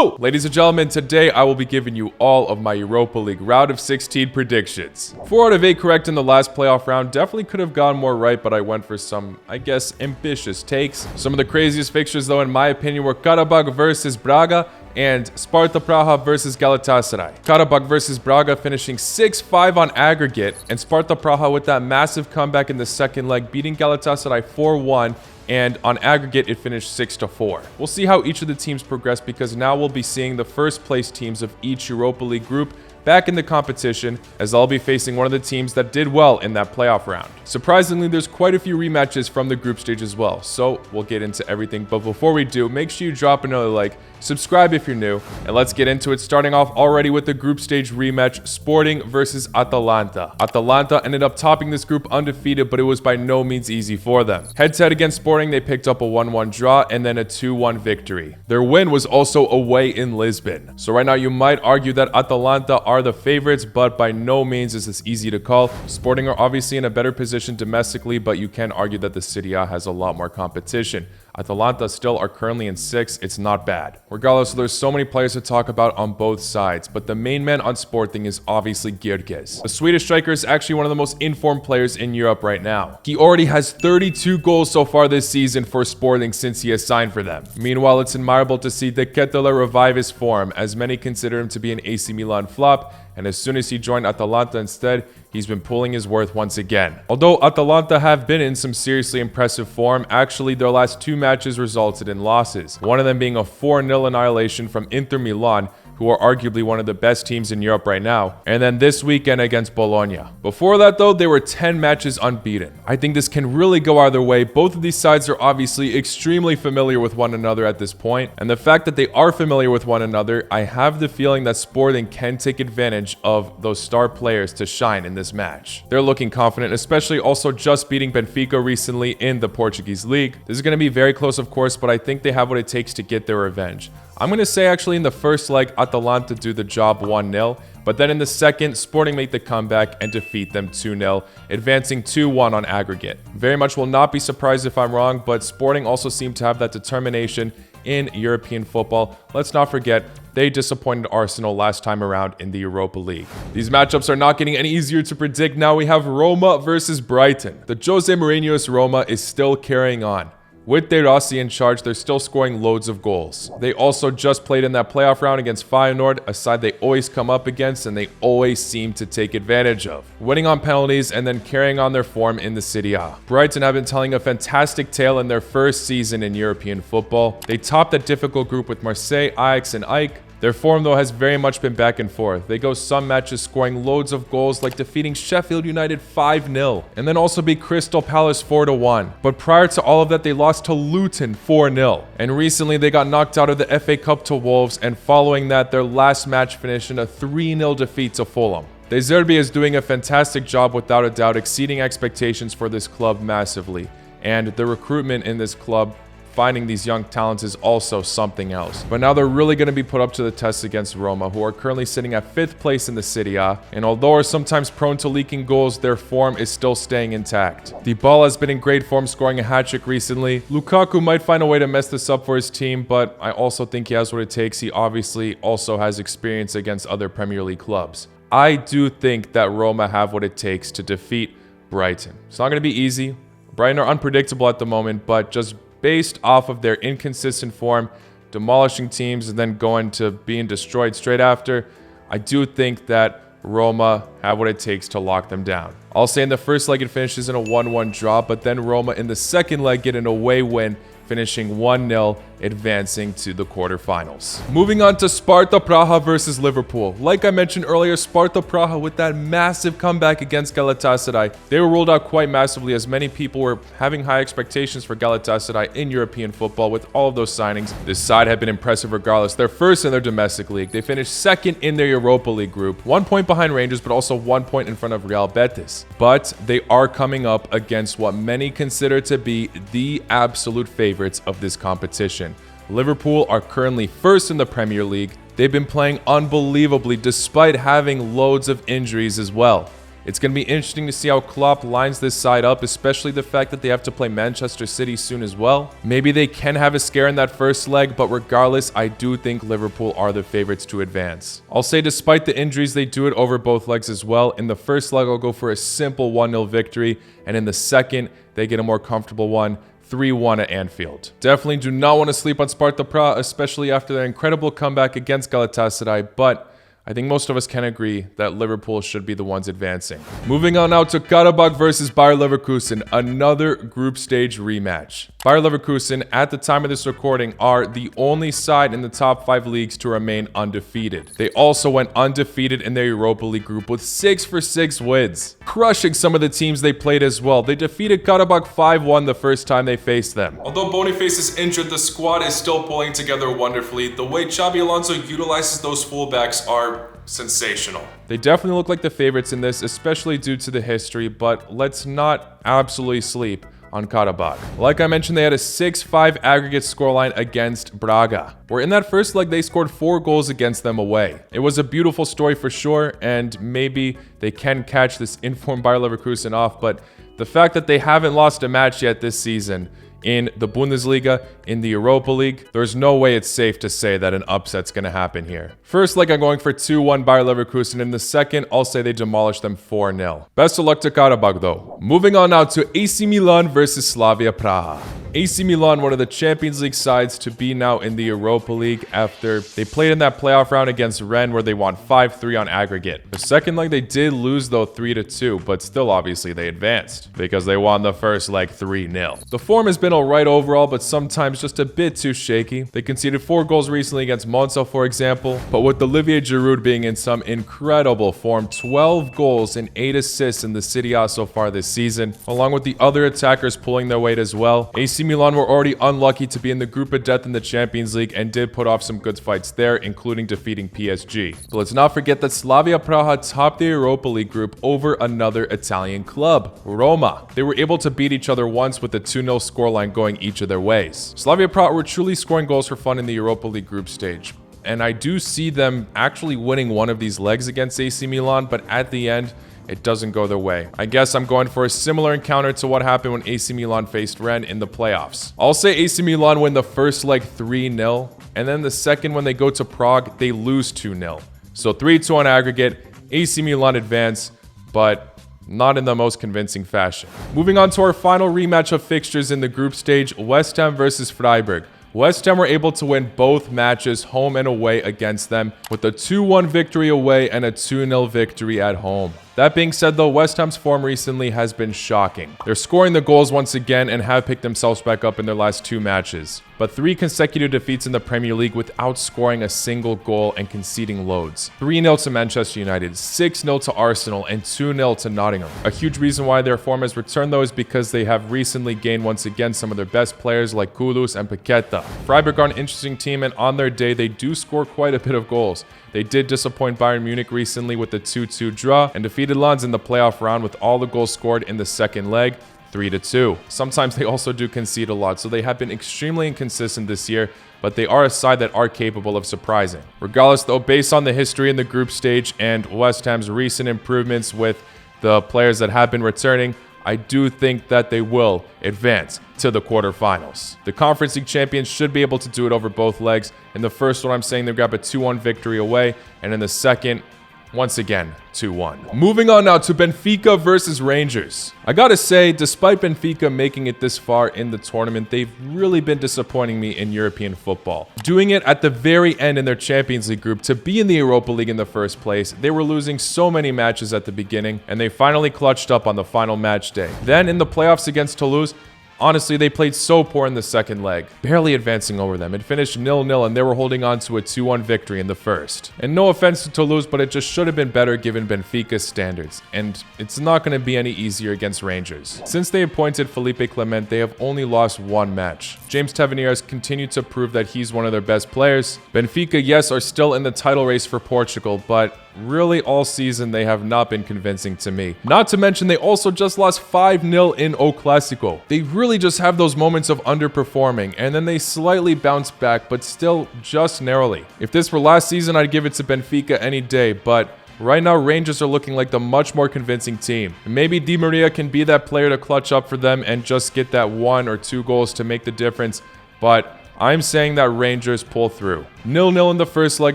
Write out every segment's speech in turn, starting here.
Woo! Ladies and gentlemen, today I will be giving you all of my Europa League round of 16 predictions. 4 out of 8 correct in the last playoff round. Definitely could have gone more right, but I went for some, I guess, ambitious takes. Some of the craziest fixtures, though, in my opinion, were Karabakh versus Braga and Sparta Praha versus Galatasaray. Karabakh versus Braga finishing 6-5 on aggregate, and Sparta Praha with that massive comeback in the second leg, beating Galatasaray 4-1. And on aggregate, it finished 6-4. We'll see how each of the teams progress, because now we'll be seeing the first place teams of each Europa League group back in the competition, as I'll be facing one of the teams that did well in that playoff round. Surprisingly, there's quite a few rematches from the group stage as well, so we'll get into everything. But before we do, make sure you drop another like, subscribe if you're new, and let's get into it, starting off already with the group stage rematch, Sporting versus Atalanta. Atalanta ended up topping this group undefeated, but it was by no means easy for them. Head-to-head against Sporting, they picked up a 1-1 draw and then a 2-1 victory. Their win was also away in Lisbon. So right now you might argue that Atalanta are the favorites, but by no means is this easy to call. Sporting are obviously in a better position domestically, but you can argue that the Serie A has a lot more competition. Atalanta still are currently in 6th. It's not bad. Regardless, there's so many players to talk about on both sides, but the main man on Sporting is obviously Gyökeres. The Swedish striker is actually one of the most informed players in Europe right now. He already has 32 goals so far this season for Sporting since he has signed for them. Meanwhile, it's admirable to see De Ketelaere revive his form, as many consider him to be an AC Milan flop, and as soon as he joined Atalanta instead, he's been pulling his worth once again. Although Atalanta have been in some seriously impressive form, actually their last 2 matches resulted in losses. One of them being a 4-0 annihilation from Inter Milan, who are arguably one of the best teams in Europe right now, and then this weekend against Bologna. Before that though, they were 10 matches unbeaten. I think this can really go either way. Both of these sides are obviously extremely familiar with one another at this point, and the fact that they are familiar with one another, I have the feeling that Sporting can take advantage of those star players to shine in this match. They're looking confident, especially also just beating Benfica recently in the Portuguese league. This is going to be very close, of course, but I think they have what it takes to get their revenge. I'm going to say actually in the first leg, Atalanta do the job 1-0, but then in the second, Sporting make the comeback and defeat them 2-0, advancing 2-1 on aggregate. Very much will not be surprised if I'm wrong, but Sporting also seem to have that determination in European football. Let's not forget, they disappointed Arsenal last time around in the Europa League. These matchups are not getting any easier to predict. Now we have Roma versus Brighton. The Jose Mourinho's Roma is still carrying on. With De Rossi in charge, they're still scoring loads of goals. They also just played in that playoff round against Feyenoord, a side they always come up against and they always seem to take advantage of, winning on penalties and then carrying on their form in the Serie A. Brighton have been telling a fantastic tale in their first season in European football. They topped that difficult group with Marseille, Ajax, and AEK. Their form, though, has very much been back and forth. They go some matches scoring loads of goals, like defeating Sheffield United 5-0, and then also beat Crystal Palace 4-1. But prior to all of that, they lost to Luton 4-0. And recently, they got knocked out of the FA Cup to Wolves, and following that, their last match finished in a 3-0 defeat to Fulham. De Zerbi is doing a fantastic job, without a doubt, exceeding expectations for this club massively. And the recruitment in this club, finding these young talents, is also something else. But now they're really going to be put up to the test against Roma, who are currently sitting at 5th place in the Serie A, and although are sometimes prone to leaking goals, their form is still staying intact. Dybala has been in great form, scoring a hat-trick recently. Lukaku might find a way to mess this up for his team, but I also think he has what it takes. He obviously also has experience against other Premier League clubs. I do think that Roma have what it takes to defeat Brighton. It's not going to be easy. Brighton are unpredictable at the moment, but just based off of their inconsistent form, demolishing teams and then going to being destroyed straight after, I do think that Roma have what it takes to lock them down. I'll say in the first leg it finishes in a 1-1 draw, but then Roma in the second leg get an away win, finishing 1-0, advancing to the quarterfinals. Moving on to Sparta Praha versus Liverpool. Like I mentioned earlier, Sparta Praha with that massive comeback against Galatasaray. They were ruled out quite massively, as many people were having high expectations for Galatasaray in European football. With all of those signings, this side had been impressive regardless. They're first in their domestic league. They finished second in their Europa League group, 1 point behind Rangers, but also 1 point in front of Real Betis. But they are coming up against what many consider to be the absolute favorites of this competition. Liverpool are currently first in the Premier League. They've been playing unbelievably despite having loads of injuries as well. It's going to be interesting to see how Klopp lines this side up, especially the fact that they have to play Manchester City soon as well. Maybe they can have a scare in that first leg, but regardless, I do think Liverpool are the favorites to advance. I'll say despite the injuries, they do it over both legs as well. In the first leg, I'll go for a simple 1-0 victory, and in the second, they get a more comfortable one, 3-1 at Anfield. Definitely do not want to sleep on Sparta Prague, especially after their incredible comeback against Galatasaray, but I think most of us can agree that Liverpool should be the ones advancing. Moving on now to Karabakh versus Bayer Leverkusen, another group stage rematch. Bayer Leverkusen, at the time of this recording, are the only side in the top 5 leagues to remain undefeated. They also went undefeated in their Europa League group with 6-for-6 wins, crushing some of the teams they played as well. They defeated Karabakh 5-1 the first time they faced them. Although Boniface is injured, the squad is still pulling together wonderfully. The way Xabi Alonso utilizes those fullbacks are sensational. They definitely look like the favorites in this, especially due to the history, but let's not absolutely sleep on Karabakh. Like I mentioned, they had a 6-5 aggregate scoreline against Braga, where in that first leg they scored 4 goals against them away. It was a beautiful story for sure, and maybe they can catch this informed Bayer Leverkusen off, but the fact that they haven't lost a match yet this season in the Bundesliga, in the Europa League, there's no way it's safe to say that an upset's going to happen here. First leg, I'm going for 2-1 Bayer Leverkusen. In the second, I'll say they demolish them 4-0. Best of luck to Karabakh, though. Moving on now to AC Milan versus Slavia Prague. AC Milan, one of the Champions League sides to be now in the Europa League after they played in that playoff round against Rennes where they won 5-3 on aggregate. The second leg, they did lose, though, 3-2, but still, obviously, they advanced because they won the first leg 3-0. The form has been alright overall, but sometimes just a bit too shaky. They conceded 4 goals recently against Monza, for example, but with Olivier Giroud being in some incredible form, 12 goals and 8 assists in the Serie A so far this season, along with the other attackers pulling their weight as well. AC Milan were already unlucky to be in the group of death in the Champions League and did put off some good fights there, including defeating PSG. But let's not forget that Slavia Prague topped the Europa League group over another Italian club, Roma. They were able to beat each other once with a 2-0 scoreline going each of their ways. Slavia Prague were truly scoring goals for fun in the Europa League group stage, and I do see them actually winning one of these legs against AC Milan, but at the end, it doesn't go their way. I guess I'm going for a similar encounter to what happened when AC Milan faced Rennes in the playoffs. I'll say AC Milan win the first leg 3-0, and then the second when they go to Prague, they lose 2-0. So 3-2 on aggregate, AC Milan advance, but not in the most convincing fashion. Moving on to our final rematch of fixtures in the group stage, West Ham versus Freiburg. West Ham were able to win both matches home and away against them with a 2-1 victory away and a 2-0 victory at home. That being said, though, West Ham's form recently has been shocking. They're scoring the goals once again and have picked themselves back up in their last 2 matches. But 3 consecutive defeats in the Premier League without scoring a single goal and conceding loads. 3-0 to Manchester United, 6-0 to Arsenal, and 2-0 to Nottingham. A huge reason why their form has returned, though, is because they have recently gained once again some of their best players like Kudus and Paqueta. Freiburg are an interesting team, and on their day, they do score quite a bit of goals. They did disappoint Bayern Munich recently with the 2-2 draw and defeated Lens in the playoff round with all the goals scored in the second leg, 3-2. Sometimes they also do concede a lot, so they have been extremely inconsistent this year, but they are a side that are capable of surprising. Regardless, though, based on the history in the group stage and West Ham's recent improvements with the players that have been returning, I do think that they will advance to the quarterfinals. The Conference League champions should be able to do it over both legs. In the first one, I'm saying they'll grab a 2-1 victory away, and in the second, once again, 2-1. Moving on now to Benfica versus Rangers. I gotta say, despite Benfica making it this far in the tournament, they've really been disappointing me in European football. Doing it at the very end in their Champions League group to be in the Europa League in the first place, they were losing so many matches at the beginning, and they finally clutched up on the final match day. Then in the playoffs against Toulouse, honestly, they played so poor in the second leg, barely advancing over them. It finished 0-0, and they were holding on to a 2-1 victory in the first. And no offense to Toulouse, but it just should have been better given Benfica's standards, and it's not going to be any easier against Rangers. Since they appointed Felipe Clement, they have only lost 1 match. James Tavernier has continued to prove that he's one of their best players. Benfica, yes, are still in the title race for Portugal, but really all season they have not been convincing to me. Not to mention they also just lost 5-0 in O Clásico. They really just have those moments of underperforming, and then they slightly bounce back, but still just narrowly. If this were last season, I'd give it to Benfica any day, but Right now, Rangers are looking like the much more convincing team. Maybe Di Maria can be that player to clutch up for them and just get that 1 or 2 goals to make the difference, but I'm saying that Rangers pull through. 0-0 in the first leg,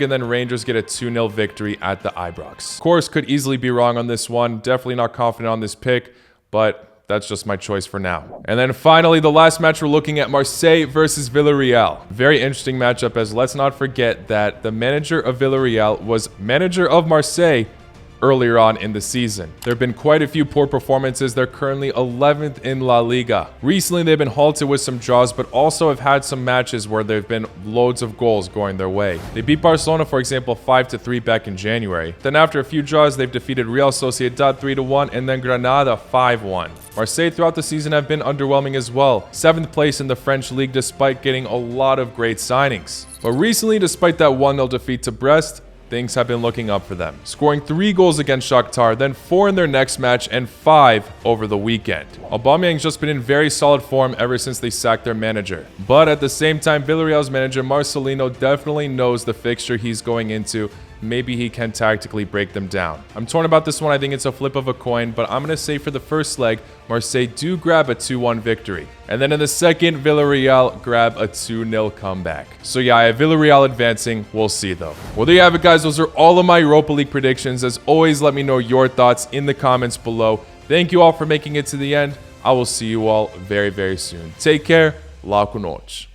and then Rangers get a 2-0 victory at the Ibrox. Of course, could easily be wrong on this one. Definitely not confident on this pick, but that's just my choice for now. And then finally, the last match we're looking at, Marseille versus Villarreal. Very interesting matchup, as let's not forget that the manager of Villarreal was manager of Marseille earlier on in the season. There have been quite a few poor performances. They're currently 11th in La Liga. Recently, they've been halted with some draws, but also have had some matches where there have been loads of goals going their way. They beat Barcelona, for example, 5-3 back in January. Then after a few draws, they've defeated Real Sociedad 3-1 and then Granada 5-1. Marseille throughout the season have been underwhelming as well. 7th place in the French league despite getting a lot of great signings. But recently, despite that 1-0 defeat to Brest, things have been looking up for them, scoring 3 goals against Shakhtar, then 4 in their next match, and 5 over the weekend. Aubameyang's just been in very solid form ever since they sacked their manager. But at the same time, Villarreal's manager Marcelino definitely knows the fixture he's going into. Maybe he can tactically break them down. I'm torn about this one. I think it's a flip of a coin, but I'm going to say for the first leg, Marseille do grab a 2-1 victory. And then in the second, Villarreal grab a 2-0 comeback. So yeah, I have Villarreal advancing. We'll see though. Well, there you have it, guys. Those are all of my Europa League predictions. As always, let me know your thoughts in the comments below. Thank you all for making it to the end. I will see you all very, very soon. Take care. La con noite.